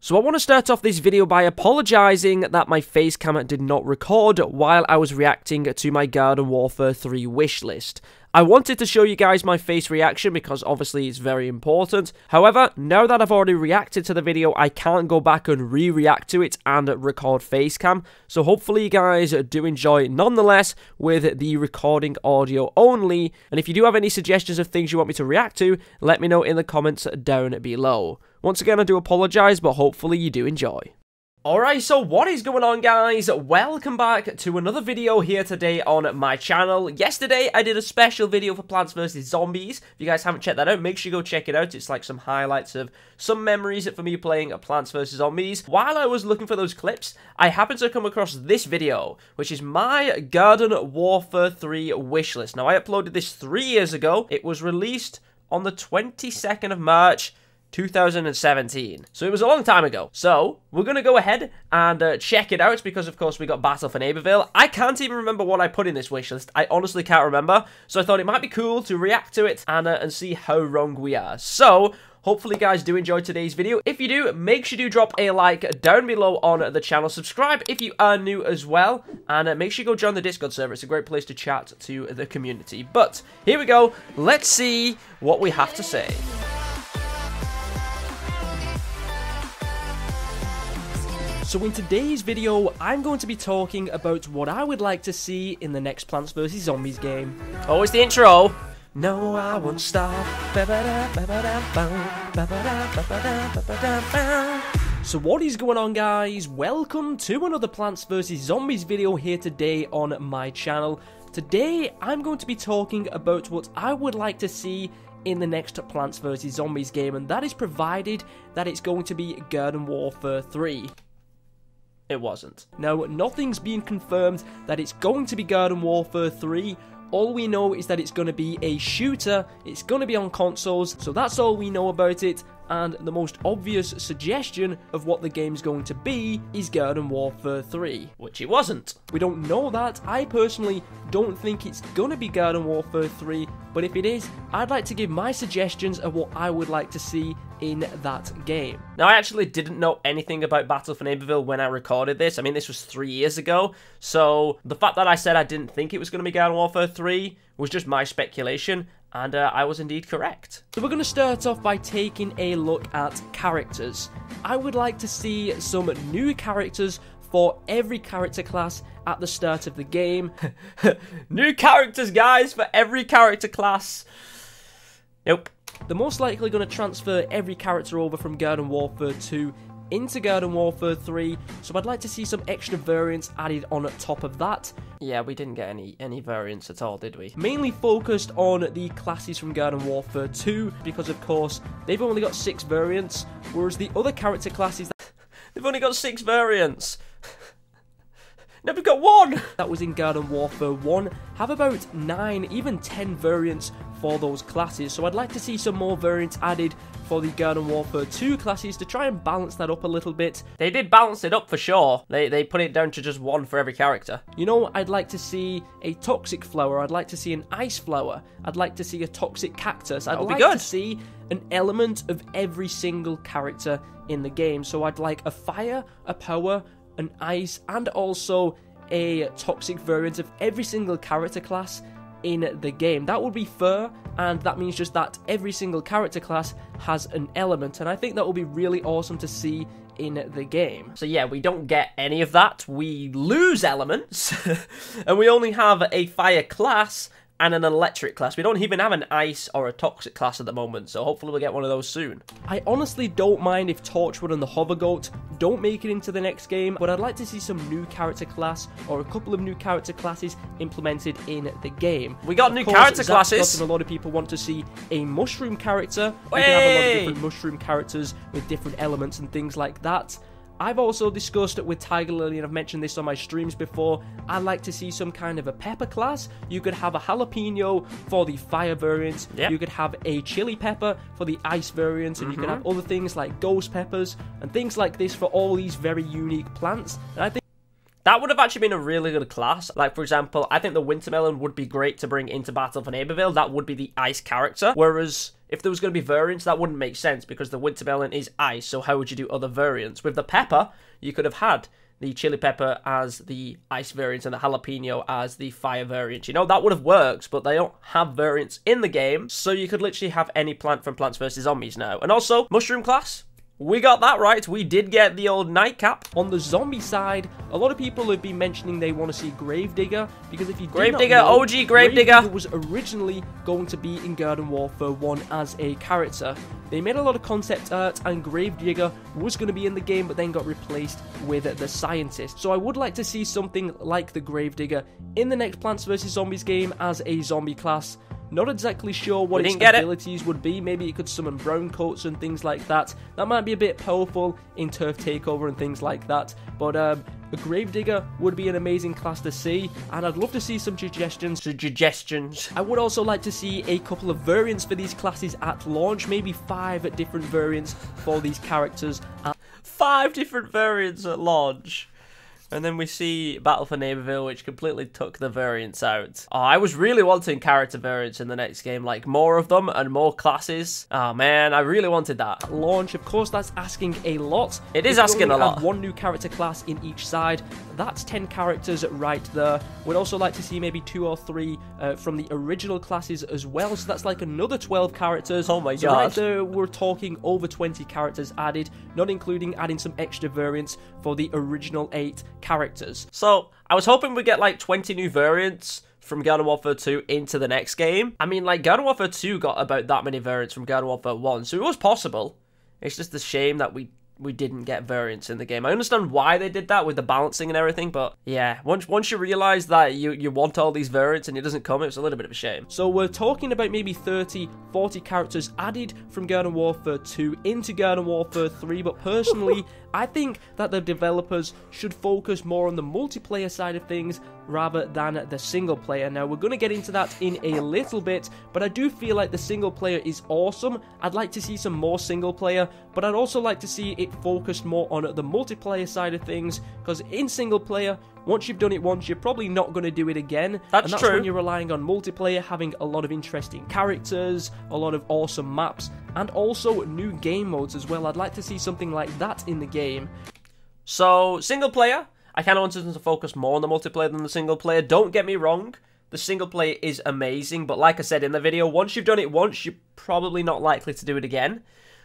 So I want to start off this video by apologising that my face cam did not record while I was reacting to my Garden Warfare 3 wishlist. I wanted to show you guys my face reaction because obviously it's very important. However, now that I've already reacted to the video, I can't go back and re-react to it and record face cam. So hopefully you guys do enjoy nonetheless with the recording audio only. And if you do have any suggestions of things you want me to react to, let me know in the comments down below. Once again, I do apologise, but hopefully you do enjoy. Alright, so what is going on, guys? Welcome back to another video here today on my channel. Yesterday, I did a special video for Plants vs. Zombies. If you guys haven't checked that out, make sure you go check it out. It's like some highlights of some memories for me playing Plants vs. Zombies. While I was looking for those clips, I happened to come across this video, which is my Garden Warfare 3 wishlist. Now, I uploaded this 3 years ago. It was released on the 22nd of March, 2017. So it was a long time ago. So we're going to go ahead and check it out because, of course, we got Battle for Neighborville. I can't even remember what I put in this wish list. I honestly can't remember. So I thought it might be cool to react to it and see how wrong we are. So hopefully you guys do enjoy today's video. If you do, make sure you drop a like down below on the channel. Subscribe if you are new as well. And make sure you go join the Discord server. It's a great place to chat to the community. But here we go. Let's see what we have to say. So in today's video, I'm going to be talking about what I would like to see in the next Plants vs. Zombies game. Oh, it's the intro. No, I won't stop. So what is going on, guys? Welcome to another Plants vs. Zombies video here today on my channel. Today, I'm going to be talking about what I would like to see in the next Plants vs. Zombies game, and that is provided that it's going to be Garden Warfare 3. It wasn't. Now, nothing's been confirmed that it's going to be Garden Warfare 3. All we know is that it's going to be a shooter, it's going to be on consoles, so that's all we know about it. And the most obvious suggestion of what the game's going to be is Garden Warfare 3. Which it wasn't. We don't know that. I personally don't think it's gonna be Garden Warfare 3, but if it is, I'd like to give my suggestions of what I would like to see in that game. Now, I actually didn't know anything about Battle for Neighborville when I recorded this. I mean, this was 3 years ago, so the fact that I said I didn't think it was going to be Garden Warfare 3 was just my speculation, and I was indeed correct. So we're going to start off by taking a look at characters. I would like to see some new characters for every character class at the start of the game. New characters, guys, for every character class. Nope. They're most likely going to transfer every character over from Garden Warfare 2 into Garden Warfare 3, so I'd like to see some extra variants added on top of that. Yeah, we didn't get any variants at all, did we? Mainly focused on the classes from Garden Warfare 2, because of course, they've only got 6 variants, whereas the other character classes, they've only got 6 variants. Now we've got 1! That was in Garden Warfare 1, have about 9, even 10 variants for those classes, so I'd like to see some more variants added for the Garden Warfare 2 classes to try and balance that up a little bit. They did balance it up for sure. They put it down to just 1 for every character. You know, I'd like to see a toxic flower, I'd like to see an ice flower, I'd like to see a toxic cactus, I'd like to see an element of every single character in the game. So I'd like a fire, a power, an ice, and also a toxic variant of every single character class in the game. That would be fair, and that means just that every single character class has an element, and I think that will be really awesome to see in the game. So yeah, we don't get any of that. We lose elements, and we only have a fire class and an electric class. We don't even have an ice or a toxic class at the moment, so hopefully we'll get one of those soon. I honestly don't mind if Torchwood and the Hovergoat don't make it into the next game, but I'd like to see some new character class or a couple of new character classes implemented in the game. We got new character classes. And a lot of people want to see a mushroom character. We can have a lot of different mushroom characters with different elements and things like that. I've also discussed with Tiger Lily, and I've mentioned this on my streams before, I'd like to see some kind of a pepper class. You could have a jalapeno for the fire variant, you could have a chili pepper for the ice variant, and you can have other things like ghost peppers, and things like this for all these very unique plants. And I think That would have actually been a really good class. Like, for example, I think the Wintermelon would be great to bring into Battle for Neighborville. That would be the ice character. Whereas, if there was going to be variants, that wouldn't make sense because the Wintermelon is ice. So how would you do other variants? With the pepper, you could have had the chili pepper as the ice variant and the jalapeno as the fire variant. You know, that would have worked, but they don't have variants in the game. So you could literally have any plant from Plants vs. Zombies now. And also, mushroom class. We got that right. We did get the old nightcap. On the zombie side, a lot of people have been mentioning they want to see Gravedigger, because if you Gravedigger, OG Gravedigger was originally going to be in Garden Warfare 1 as a character. They made a lot of concept art and Gravedigger was going to be in the game, but then got replaced with the Scientist. So I would like to see something like the Gravedigger in the next Plants vs. Zombies game as a zombie class. Not exactly sure what its abilities would be. Maybe it could summon brown coats and things like that. That might be a bit powerful in Turf Takeover and things like that. But a Gravedigger would be an amazing class to see, and I'd love to see some suggestions. I would also like to see a couple of variants for these classes at launch. Maybe 5 different variants for these characters. 5 different variants at launch. And then we see Battle for Neighborville, which completely took the variants out. Oh, I was really wanting character variants in the next game, like more of them and more classes. Oh man, I really wanted that. Launch, of course, that's asking a lot. It is asking a lot. Have 1 new character class in each side. That's 10 characters right there. We'd also like to see maybe 2 or 3 from the original classes as well. So that's like another 12 characters. Oh my god. God. Right there, we're talking over 20 characters added, not including adding some extra variants for the original 8 characters. So, I was hoping we'd get like 20 new variants from Garden Warfare 2 into the next game. I mean, like, Garden Warfare 2 got about that many variants from Garden Warfare 1, so it was possible. It's just a shame that we didn't get variants in the game. I understand why they did that with the balancing and everything, but yeah, once you realize that you want all these variants and it doesn't come, it's a little bit of a shame. So we're talking about maybe 30, 40 characters added from Garden Warfare 2 into Garden Warfare 3, but personally, I think that the developers should focus more on the multiplayer side of things rather than the single player. Now, we're going to get into that in a little bit, but I do feel like the single player is awesome. I'd like to see some more single player, but I'd also like to see it focused more on the multiplayer side of things, because in single player, once you've done it once, you're probably not going to do it again. That's true. When you're relying on multiplayer, having a lot of interesting characters, a lot of awesome maps, and also new game modes as well. I'd like to see something like that in the game. So, single player, I kind of wanted them to focus more on the multiplayer than the single player. Don't get me wrong, the single player is amazing, but like I said in the video, once you've done it once, you're probably not likely to do it again.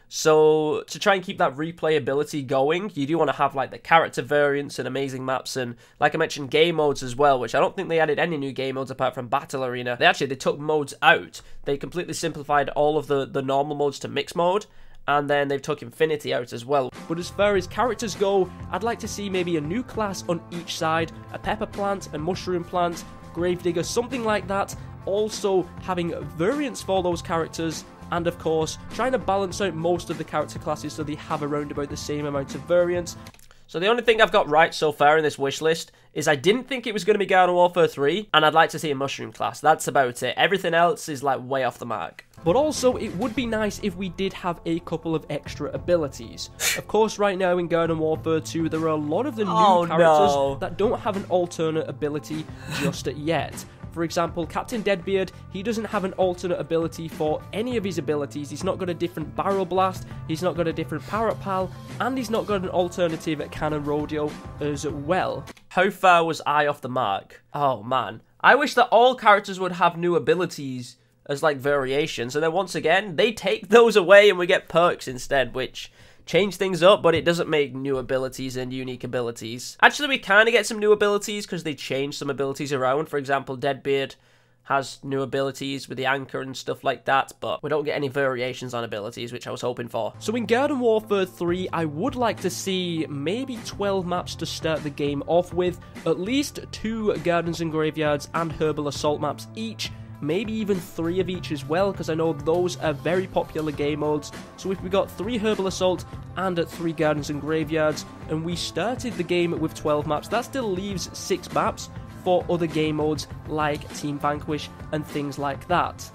So, to try and keep that replayability going, you do want to have, like, the character variants and amazing maps, and, like I mentioned, game modes as well, which I don't think they added any new game modes apart from Battle Arena. They took modes out. They completely simplified all of the normal modes to mixed mode, and then they've took Infinity out as well. But as far as characters go, I'd like to see maybe a new class on each side, a pepper plant, a mushroom plant, Gravedigger, something like that. Also having variants for those characters, and of course, trying to balance out most of the character classes so they have around about the same amount of variants. So the only thing I've got right so far in this wish list is I didn't think it was going to be Garden Warfare 3, and I'd like to see a mushroom class. That's about it. Everything else is like way off the mark. But also, it would be nice if we did have a couple of extra abilities. Of course, right now in Garden Warfare 2, there are a lot of the new characters that don't have an alternate ability just yet. For example, Captain Deadbeard, he doesn't have an alternate ability for any of his abilities. He's not got a different barrel blast, he's not got a different parrot pal, and he's not got an alternative cannon rodeo as well. How far was I off the mark? Oh man. I wish that all characters would have new abilities as like variations, and then once again, they take those away and we get perks instead, which change things up, but it doesn't make new abilities and unique abilities. Actually, we kind of get some new abilities because they change some abilities around. For example, Deadbeard has new abilities with the anchor and stuff like that, but we don't get any variations on abilities, which I was hoping for. So in Garden Warfare 3, I would like to see maybe 12 maps to start the game off with, at least 2 Gardens and Graveyards and Herbal Assault maps each, maybe even 3 of each as well, because I know those are very popular game modes. So if we got 3 Herbal Assault and 3 Gardens and Graveyards, and we started the game with 12 maps, that still leaves 6 maps for other game modes like Team Vanquish and things like that.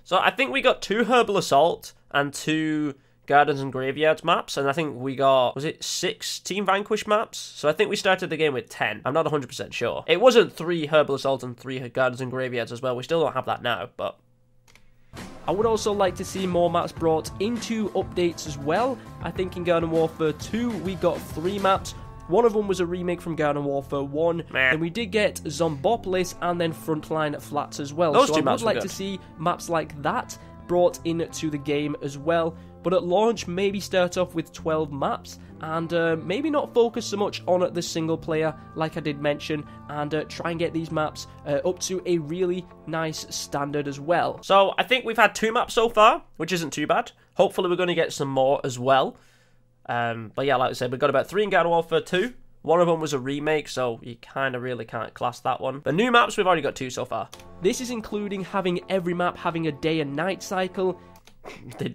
So I think we got 2 Herbal Assault and 2 Gardens and Graveyards maps, and I think we got, was it 6 Team Vanquish maps? So I think we started the game with 10. I'm not 100% sure. It wasn't 3 Herbal Assault and 3 Gardens and Graveyards as well. We still don't have that now, but... I would also like to see more maps brought into updates as well. I think in Garden Warfare 2 we got 3 maps. One of them was a remake from Garden Warfare 1, and we did get Zombopolis and then Frontline Flats as well. Those so two I maps would like were to good. see maps like that brought into the game as well. But at launch, maybe start off with 12 maps, and maybe not focus so much on the single player, like I did mention, and try and get these maps up to a really nice standard as well. So I think we've had 2 maps so far, which isn't too bad. Hopefully we're going to get some more as well. But yeah, like I said, we've got about 3 in Garden Warfare 2. One of them was a remake, so you kind of really can't class that one. The new maps, we've already got 2 so far. This is including having every map having a day and night cycle.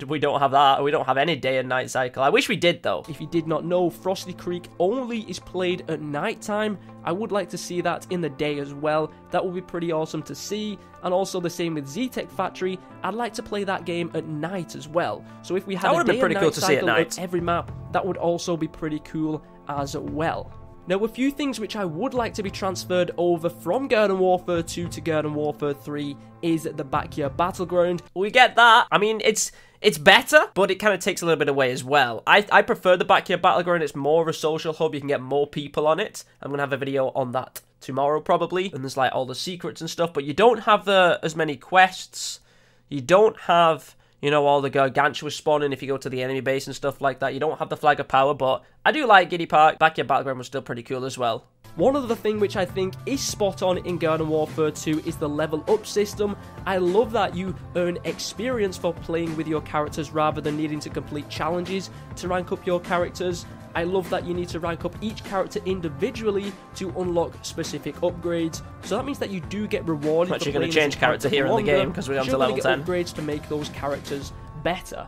We don't have that. We don't have any day and night cycle. I wish we did, though. If you did not know, Frosty Creek only is played at night time. I would like to see that in the day as well. That would be pretty awesome to see. And also the same with Z-Tech Factory. I'd like to play that game at night as well. So if we had a day and night cycle at every map, that would also be pretty cool as well. Now, a few things which I would like to be transferred over from Garden Warfare 2 to Garden Warfare 3 is the Backyard Battleground. We get that. I mean, it's better, but it kind of takes a little bit away as well. I prefer the Backyard Battleground. It's more of a social hub. You can get more people on it. I'm going to have a video on that tomorrow, probably. And there's, like, all the secrets and stuff, but you don't have as many quests. You don't have... you know, all the gargantua spawning if you go to the enemy base and stuff like that. You don't have the Flag of Power, but I do like Giddy Park. Backyard Battleground was still pretty cool as well. One other thing which I think is spot on in Garden Warfare 2 is the level up system. I love that you earn experience for playing with your characters rather than needing to complete challenges to rank up your characters. I love that you need to rank up each character individually to unlock specific upgrades. So that means that you do get rewarded. Actually, going to change character here in the game because we're up to level 10. Upgrades to make those characters better.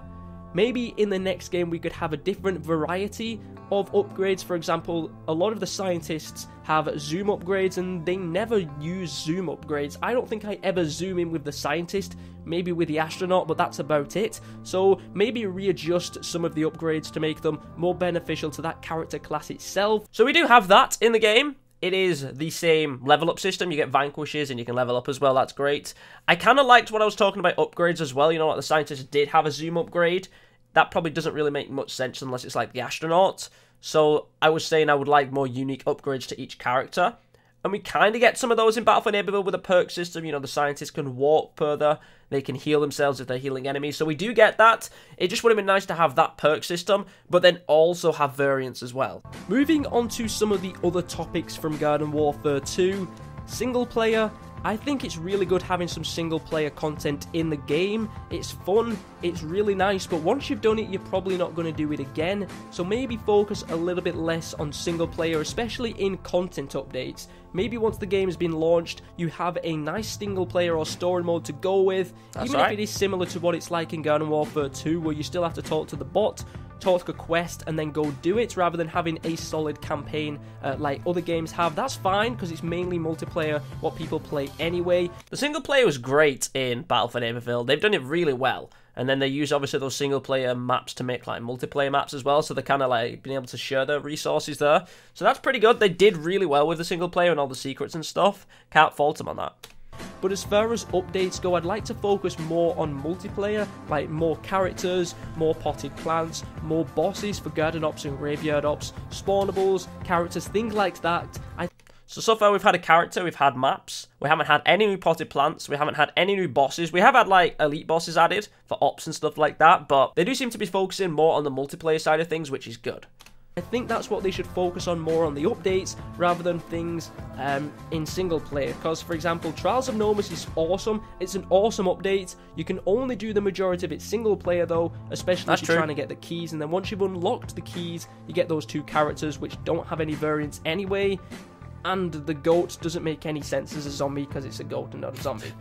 Maybe in the next game we could have a different variety of upgrades. For example, a lot of the scientists have zoom upgrades and they never use zoom upgrades. I don't think I ever zoom in with the scientist, maybe with the astronaut, but that's about it. So maybe readjust some of the upgrades to make them more beneficial to that character class itself. So we do have that in the game. It is the same level up system. You get vanquishes and you can level up as well. That's great. I kind of liked what I was talking about upgrades as well. You know what, the scientists did have a zoom upgrade. That probably doesn't really make much sense unless it's like the astronaut. So I was saying I would like more unique upgrades to each character. And we kind of get some of those in Battlefield Neighborhood with a perk system. You know, the scientists can walk further. They can heal themselves if they're healing enemies. So we do get that. It just would have been nice to have that perk system, but then also have variants as well. Moving on to some of the other topics from Garden Warfare 2. Single player. I think it's really good having some single player content in the game. It's fun, it's really nice, but once you've done it, you're probably not going to do it again. So maybe focus a little bit less on single player, especially in content updates. Maybe once the game has been launched, you have a nice single player or story mode to go with. That's even right. if it is similar to what it's like in Garden Warfare 2, where you still have to talk to the bot, talk a quest, and then go do it, rather than having a solid campaign like other games have. That's fine, because it's mainly multiplayer, what people play anyway. The single player was great in Battlefield Neighborhood. They've done it really well. And then they use, obviously, those single player maps to make, like, multiplayer maps as well. So they're kind of, like, being able to share their resources there. So that's pretty good. They did really well with the single player and all the secrets and stuff. Can't fault them on that. But as far as updates go, I'd like to focus more on multiplayer, like more characters, more potted plants, more bosses for garden ops and graveyard ops, spawnables, characters, things like that. So far we've had a character, we've had maps, we haven't had any new potted plants, we haven't had any new bosses. We have had, like, elite bosses added for ops and stuff like that, but they do seem to be focusing more on the multiplayer side of things, which is good. I think that's what they should focus on more on the updates rather than things in single player. Because, for example, Trials of Nomus is awesome. It's an awesome update. You can only do the majority of it single player, though, especially if you're trying to get the keys. And then once you've unlocked the keys, you get those 2 characters which don't have any variants anyway. And the goat doesn't make any sense as a zombie because it's a goat and not a zombie.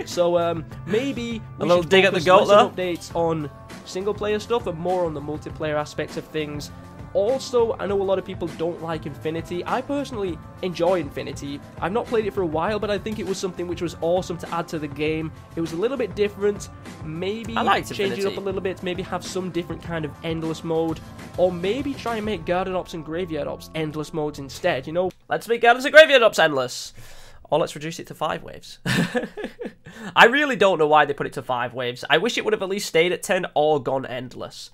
So maybe a little dig at the goat there. Updates on single player stuff and more on the multiplayer aspects of things. Also, I know a lot of people don't like Infinity. I personally enjoy Infinity. I've not played it for a while, but I think it was something which was awesome to add to the game. It was a little bit different. Maybe change it up a little bit. Maybe have some different kind of endless mode. Or maybe try and make Garden Ops and Graveyard Ops endless modes instead, you know? Let's make Gardens and Graveyard Ops endless. Or let's reduce it to 5 waves. I really don't know why they put it to 5 waves. I wish it would have at least stayed at 10 or gone endless.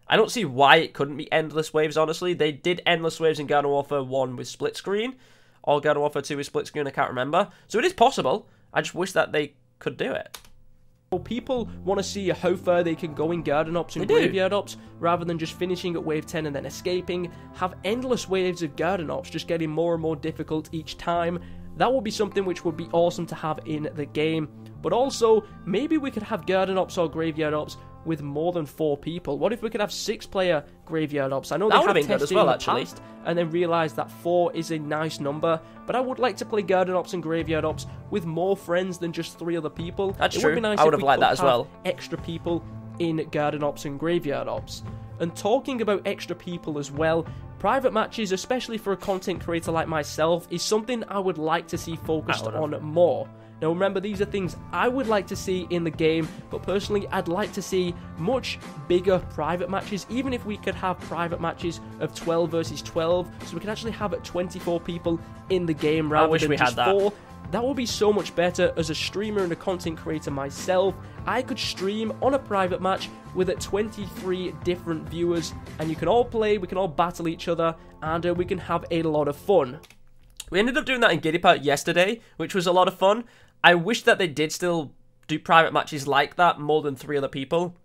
I don't see why it couldn't be endless waves, honestly. They did endless waves in Garden Warfare 1 with split screen, or Garden Warfare 2 with split screen, I can't remember. So it is possible. I just wish that they could do it. Well, people want to see how far they can go in Garden Ops and Graveyard Ops, rather than just finishing at wave 10 and then escaping. Have endless waves of Garden Ops, just getting more and more difficult each time. That would be something which would be awesome to have in the game. But also, maybe we could have Garden Ops or Graveyard Ops with more than 4 people. What if we could have 6-player Graveyard Ops? I know that they have been good as well, actually. Past, and then realised that 4 is a nice number. But I would like to play Garden Ops and Graveyard Ops with more friends than just 3 other people. That's it true. Would be nice I would if have liked that as well. Extra people in Garden Ops and Graveyard Ops. And talking about extra people as well, private matches, especially for a content creator like myself, is something I would like to see focused on more. Now remember, these are things I would like to see in the game, but personally I'd like to see much bigger private matches, even if we could have private matches of 12 versus 12, so we could actually have 24 people in the game rather than just 4. That would be so much better. As a streamer and a content creator myself, I could stream on a private match with 23 different viewers, and you can all play, we can all battle each other, and we can have a lot of fun. We ended up doing that in Giddy Part yesterday, which was a lot of fun. I wish that they did still do private matches like that, more than 3 other people.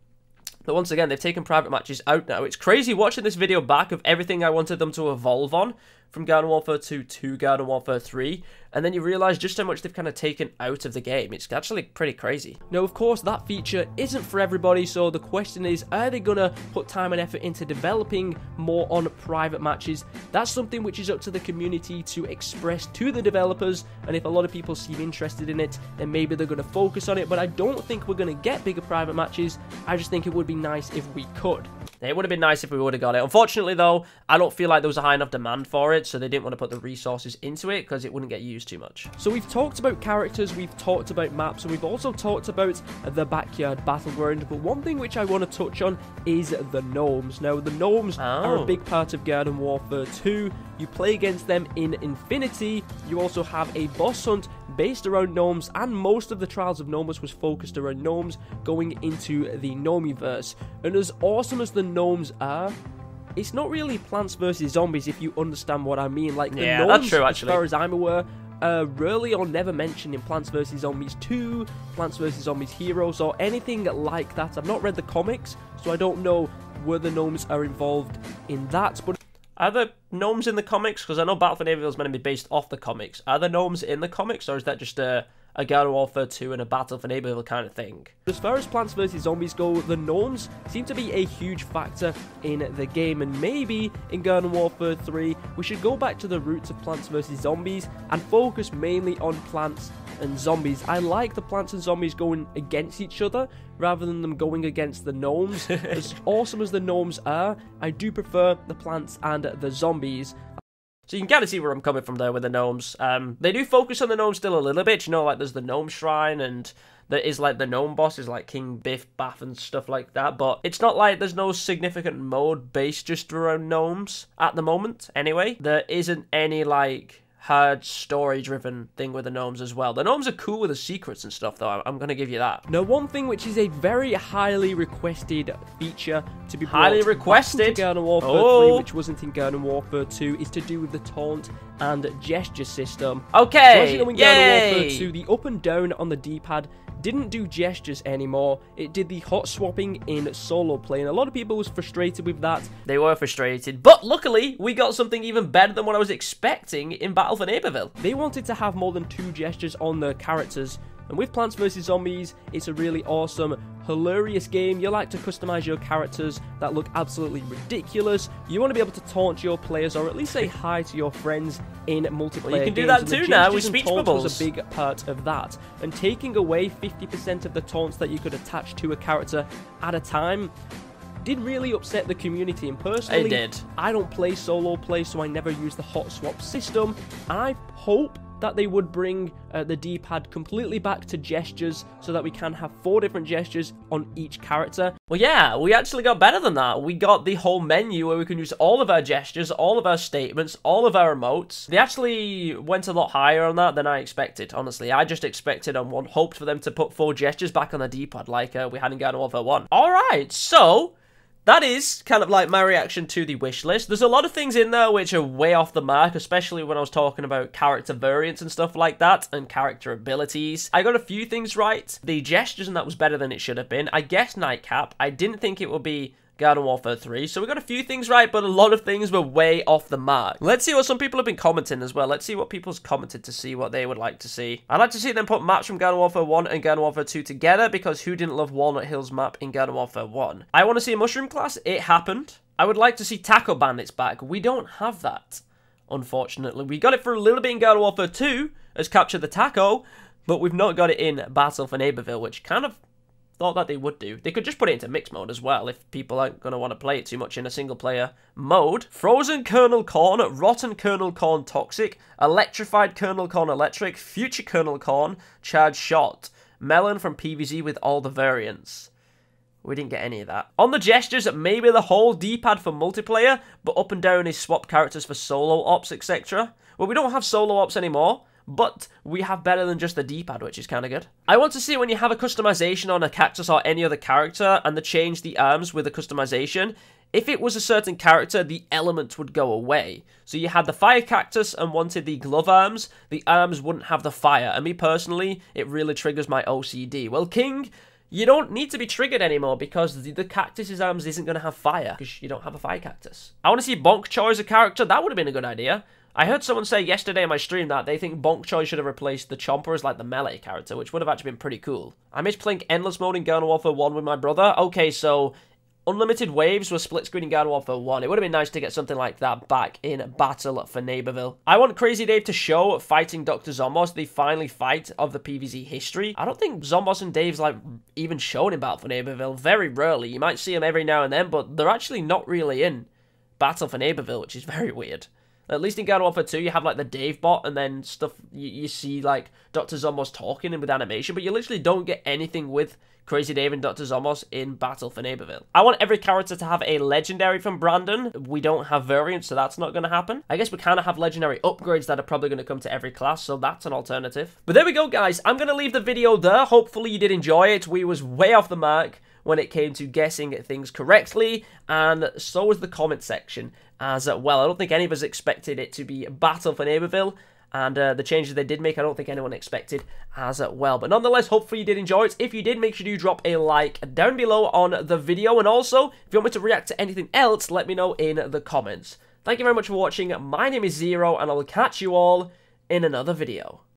But once again, they've taken private matches out now. It's crazy watching this video back of everything I wanted them to evolve on, from Garden Warfare 2 to Garden Warfare 3, and then you realise just how much they've kind of taken out of the game. It's actually pretty crazy. Now, of course, that feature isn't for everybody, so the question is, are they going to put time and effort into developing more on private matches? That's something which is up to the community to express to the developers, and if a lot of people seem interested in it, then maybe they're going to focus on it, but I don't think we're going to get bigger private matches. I just think it would be nice if we could. It would have been nice if we would have got it. Unfortunately, though, I don't feel like there was a high enough demand for it, so they didn't want to put the resources into it because it wouldn't get used too much. So we've talked about characters, we've talked about maps, and we've also talked about the backyard battleground, but one thing which I want to touch on is the gnomes. Now, the gnomes are a big part of Garden Warfare 2. You play against them in Infinity. You also have a boss hunt based around gnomes, and most of the Trials of Gnomes was focused around gnomes going into the Gnomiverse. And as awesome as the gnomes are, it's not really Plants vs Zombies, if you understand what I mean. Like, the gnomes, that's true, actually. As far as I'm aware, rarely or never mentioned in Plants vs Zombies 2, Plants vs Zombies Heroes, or anything like that. I've not read the comics, so I don't know where the gnomes are involved in that, but are there gnomes in the comics? Because I know Battle for Neighborville is meant to be based off the comics. Are there gnomes in the comics, or is that just a Garden Warfare 2 and a Battle for Neighborville kind of thing? As far as Plants vs Zombies go, the gnomes seem to be a huge factor in the game, and maybe in Garden Warfare 3 we should go back to the roots of Plants vs Zombies and focus mainly on plants and zombies. I like the plants and zombies going against each other rather than them going against the gnomes. As awesome as the gnomes are, I do prefer the plants and the zombies. So you can kind of see where I'm coming from there with the gnomes. They do focus on the gnomes still a little bit. You know, like there's the gnome shrine, and there is like the gnome bosses like King Biff, Baff and stuff like that. But it's not like there's no significant mode based just around gnomes at the moment anyway. There isn't any like hard story-driven thing with the gnomes as well. The gnomes are cool with the secrets and stuff, though. I'm going to give you that. Now, one thing which is a very highly requested feature to be highly requested into Garden Warfare 3, which wasn't in Garden Warfare 2, is to do with the taunt and gesture system. Okay, so as you know, in Garden Warfare 2, the up and down on the D-pad didn't do gestures anymore. It did the hot swapping in solo play, and a lot of people was frustrated with that. They were frustrated, but luckily we got something even better than what I was expecting in Battle for Neighborville. They wanted to have more than 2 gestures on their characters, and with Plants vs Zombies, it's a really awesome, hilarious game. You like to customize your characters that look absolutely ridiculous. You want to be able to taunt your players, or at least say hi to your friends in multiplayer well, you can games. do that too now with speech bubbles. Was a big part of that, and taking away 50% of the taunts that you could attach to a character at a time did really upset the community, and personally, It did. I don't play solo play, so I never use the hot swap system, and I hope that they would bring the D-pad completely back to gestures so that we can have 4 different gestures on each character. Well, yeah, we actually got better than that. We got the whole menu where we can use all of our gestures, all of our statements, all of our emotes. They actually went a lot higher on that than I expected, honestly. I just expected and hoped for them to put 4 gestures back on the D-pad like we had in Garden Warfare 1. Alright, so that is kind of like my reaction to the wish list. There's a lot of things in there which are way off the mark, especially when I was talking about character variants and stuff like that, and character abilities. I got a few things right. The gestures and that was better than it should have been. I guessed Nightcap. I didn't think it would be Garden Warfare 3, so we got a few things right, but a lot of things were way off the mark. Let's see what some people have been commenting as well. Let's see what people's commented to see what they would like to see. I'd like to see them put maps from Garden Warfare 1 and Garden Warfare 2 together, because who didn't love Walnut Hill's map in Garden Warfare 1? I want to see a Mushroom class. It happened. I would like to see Taco Bandits back. We don't have that, unfortunately. We got it for a little bit in Garden Warfare 2 as Capture the Taco, but we've not got it in Battle for Neighborville, which kind of thought that they would do. They could just put it into mixed mode as well if people aren't going to want to play it too much in a single player mode. Frozen Kernel Corn, Rotten Kernel Corn Toxic, Electrified Kernel Corn Electric, Future Kernel Corn, Charged Shot, Melon from PvZ with all the variants. We didn't get any of that. On the gestures, maybe the whole D-pad for multiplayer, but up and down is swap characters for solo ops, etc. Well, we don't have solo ops anymore, but we have better than just the D-pad, which is kind of good. I want to see when you have a customization on a cactus or any other character, and they change the arms with the customization. If it was a certain character, the element would go away. So you had the fire cactus and wanted the glove arms, the arms wouldn't have the fire. And me personally, it really triggers my OCD. Well, King, you don't need to be triggered anymore because the cactus's arms isn't going to have fire because you don't have a fire cactus. I want to see Bonk Choi as a character. That would have been a good idea. I heard someone say yesterday in my stream that they think Bonk Choi should have replaced the Chomper as like the melee character, which would have actually been pretty cool. I miss playing Endless Mode in Garden Warfare 1 with my brother. Okay, so Unlimited Waves was split screen in Garden Warfare 1. It would have been nice to get something like that back in Battle for Neighborville. I want Crazy Dave to show fighting Dr. Zombos, the finally fight of the PvZ history. I don't think Zombos and Dave's like even shown in Battle for Neighborville. Very rarely. You might see them every now and then, but they're actually not really in Battle for Neighborville, which is very weird. At least in Garden Warfare 2, you have, like, the Dave bot, and then stuff, you see, like, Dr. Zombos talking and with animation, but you literally don't get anything with Crazy Dave and Dr. Zombos in Battle for Neighborville. I want every character to have a legendary from Brandon. We don't have variants, so that's not going to happen. I guess we kind of have legendary upgrades that are probably going to come to every class, so that's an alternative. But there we go, guys. I'm going to leave the video there. Hopefully you did enjoy it. We was way off the mark when it came to guessing things correctly, and so was the comment section as well. I don't think any of us expected it to be Battle for Neighborville, and the changes they did make, I don't think anyone expected as well. But nonetheless, hopefully you did enjoy it. If you did, make sure you drop a like down below on the video, and also, if you want me to react to anything else, let me know in the comments. Thank you very much for watching. My name is Zero, and I will catch you all in another video.